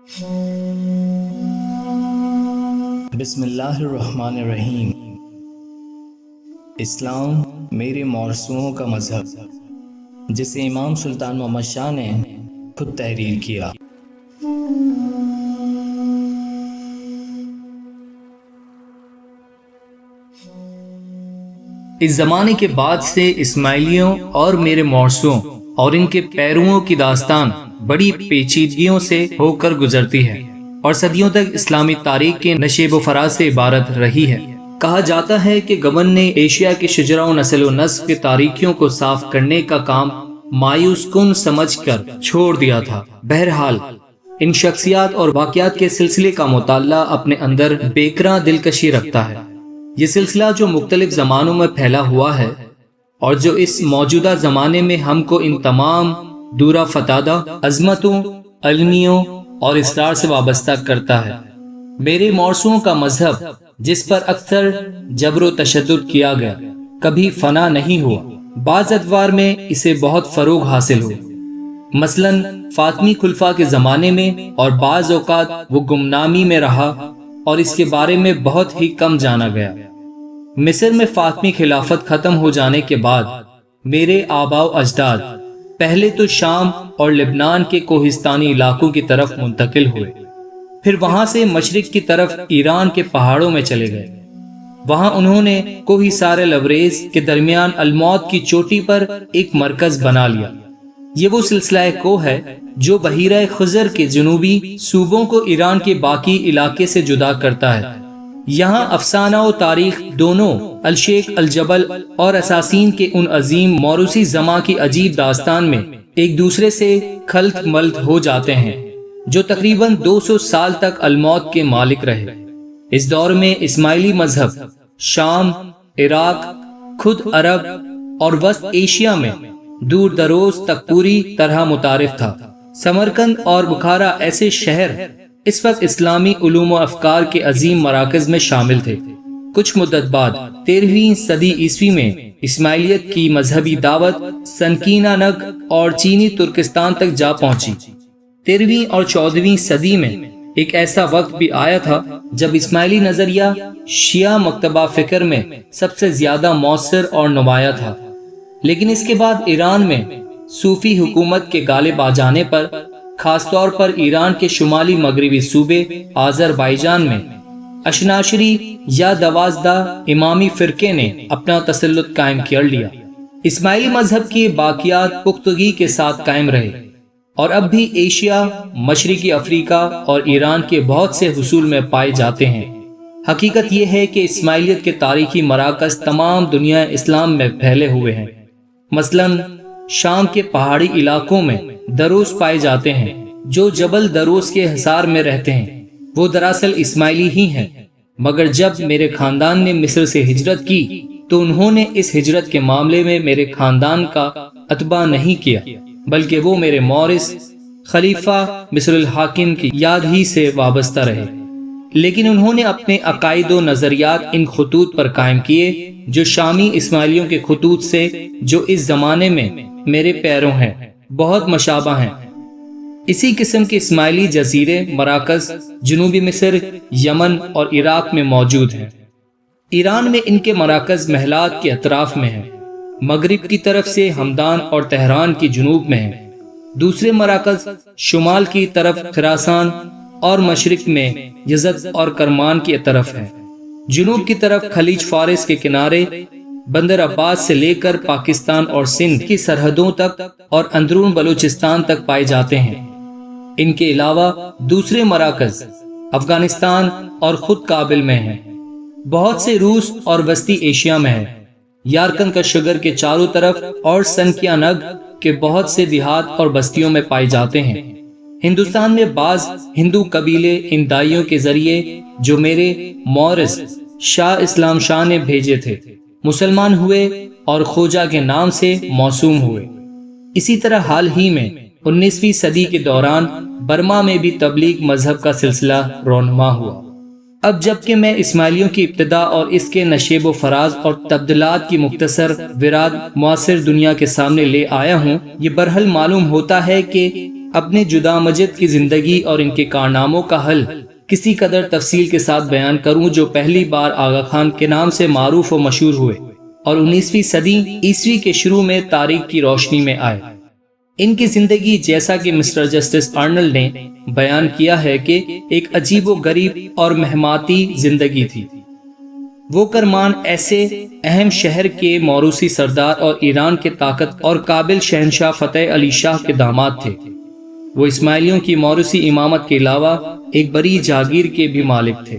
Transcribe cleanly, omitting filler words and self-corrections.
بسم اللہ الرحمن الرحیم۔ اسلام میرے مورثوں کا مذہب، جسے امام سلطان محمد شاہ نے خود تحریر کیا۔ اس زمانے کے بعد سے اسماعیلیوں اور میرے مورثوں اور ان کے پیرووں کی داستان بڑی پیچیدگیوں سے ہو کر گزرتی ہے اور صدیوں تک اسلامی تاریخ کے نشیب و فراز سے عبارت رہی ہے۔ کہا جاتا ہے کہ گبن نے ایشیا کے شجرہ و نسل و نسب کے تاریکیوں کو صاف کرنے کا کام مایوس کن سمجھ کر چھوڑ دیا تھا۔ بہرحال ان شخصیات اور واقعات کے سلسلے کا مطالعہ اپنے اندر بیکراں دلکشی رکھتا ہے۔ یہ سلسلہ جو مختلف زمانوں میں پھیلا ہوا ہے اور جو اس موجودہ زمانے میں ہم کو ان تمام دورہ فتادہ عظمتوں، المیوں اور اسرار سے وابستہ کرتا ہے۔ میرے مورثوں کا مذہب، جس پر اکثر جبر و تشدد کیا گیا، کبھی فنا نہیں ہوا۔ بعض ادوار میں اسے بہت فروغ حاصل ہو، مثلاً فاطمی خلفاء کے زمانے میں، اور بعض اوقات وہ گمنامی میں رہا اور اس کے بارے میں بہت ہی کم جانا گیا۔ مصر میں فاطمی خلافت ختم ہو جانے کے بعد میرے آباء و اجداد پہلے تو شام اور لبنان کے کوہستانی علاقوں کی طرف منتقل ہوئے، پھر وہاں سے مشرق کی طرف ایران کے پہاڑوں میں چلے گئے۔ وہاں انہوں نے کوہسار لبریز کے درمیان الموت کی چوٹی پر ایک مرکز بنا لیا۔ یہ وہ سلسلہ کوہ ہے جو بحیرہ خزر کے جنوبی صوبوں کو ایران کے باقی علاقے سے جدا کرتا ہے۔ یہاں افسانہ و تاریخ دونوں الشیخ الجبل اور اساسین کے ان عظیم موروثی زماں کی عجیب داستان میں ایک دوسرے سے خلط ملط ہو جاتے ہیں، جو تقریباً 200 سال تک الموت کے مالک رہے۔ اس دور میں اسماعیلی مذہب شام، عراق، خود عرب اور وسط ایشیا میں دور دروز تک پوری طرح متعارف تھا۔ سمرقند اور بخارا ایسے شہر اس وقت اسلامی علوم و افکار کے عظیم مراکز میں شامل تھے۔ کچھ مدت بعد 13ویں صدی عیسوی میں اسماعیلیت کی مذہبی دعوت سنکینہ نگ اور چینی ترکستان تک جا پہنچی۔ 13ویں اور 14ویں صدی میں ایک ایسا وقت بھی آیا تھا جب اسماعیلی نظریہ شیعہ مکتبہ فکر میں سب سے زیادہ مؤثر اور نمایاں تھا، لیکن اس کے بعد ایران میں صوفی حکومت کے غالب آ جانے پر، خاص طور پر ایران کے شمالی مغربی صوبے آذربائیجان میں، اشناشری یا 12 امامی فرقے نے اپنا تسلط قائم کر لیا۔ اسماعیلی مذہب کی باقیات پختگی کے ساتھ قائم رہے اور اب بھی ایشیا، مشرقی افریقہ اور ایران کے بہت سے حصول میں پائے جاتے ہیں۔ حقیقت یہ ہے کہ اسماعیلیت کے تاریخی مراکز تمام دنیا اسلام میں پھیلے ہوئے ہیں۔ مثلاً شام کے پہاڑی علاقوں میں دروز پائے جاتے ہیں جو جبل دروز کے حصار میں رہتے ہیں۔ وہ دراصل اسماعیلی ہی ہیں، مگر جب میرے خاندان نے مصر سے ہجرت کی تو انہوں نے اس ہجرت کے معاملے میں میرے خاندان کا اتباع نہیں کیا، بلکہ وہ میرے مورث خلیفہ مصر الحاکم کی یاد ہی سے وابستہ رہے۔ لیکن انہوں نے اپنے عقائد و نظریات ان خطوط پر قائم کیے جو شامی اسماعیلیوں کے خطوط سے، جو اس زمانے میں میرے پیروں ہیں، بہت مشابہ ہیں۔ اسی قسم کے اسماعیلی جزیرے مراکز جنوبی مصر، یمن اور عراق میں موجود ہیں۔ ایران میں ان کے مراکز محلات کے اطراف میں ہیں، مغرب کی طرف سے ہمدان اور تہران کی جنوب میں ہیں۔ دوسرے مراکز شمال کی طرف خراسان اور مشرق میں یزد اور کرمان کی طرف ہیں۔ جنوب کی طرف خلیج فارس کے کنارے بندر عباس سے لے کر پاکستان اور سندھ کی سرحدوں تک اور اندرون بلوچستان تک پائے جاتے ہیں۔ ان کے علاوہ دوسرے مراکز افغانستان اور خود کابل میں ہیں، بہت سے روس اور وسطی ایشیا میں ہیں، یارکن کا شگر کے چاروں طرف اور سنکیا نگ کے بہت سے دیہات اور بستیوں میں پائے جاتے ہیں۔ ہندوستان میں بعض ہندو قبیلے ان دائیوں کے ذریعے جو میرے مورث شاہ اسلام شاہ نے بھیجے تھے مسلمان ہوئے اور خوجہ کے نام سے موسوم ہوئے۔ اسی طرح حال ہی میں 19ویں صدی کے دوران برما میں بھی تبلیغ مذہب کا سلسلہ رونما ہوا۔ اب جبکہ میں اسماعیلیوں کی ابتدا اور اس کے نشیب و فراز اور تبدیلات کی مختصر وراد معاصر دنیا کے سامنے لے آیا ہوں، یہ برحل معلوم ہوتا ہے کہ اپنے جدا مجد کی زندگی اور ان کے کارناموں کا حل کسی قدر تفصیل کے ساتھ بیان کروں جو پہلی بار آغا خان کے نام سے معروف و مشہور ہوئے اور 19ویں صدی عیسوی کے شروع میں تاریخ کی روشنی میں آئے۔ ان کی زندگی جیسا کہ مسٹر جسٹس آرنلڈ نے بیان کیا ہے کہ ایک عجیب و غریب اور مہماتی زندگی تھی۔ وہ کرمان ایسے اہم شہر کے موروثی سردار اور ایران کے طاقت اور قابل شہنشاہ فتح علی شاہ کے داماد تھے۔ وہ اسماعیلیوں کی موروثی امامت کے علاوہ ایک بڑی جاگیر کے بھی مالک تھے۔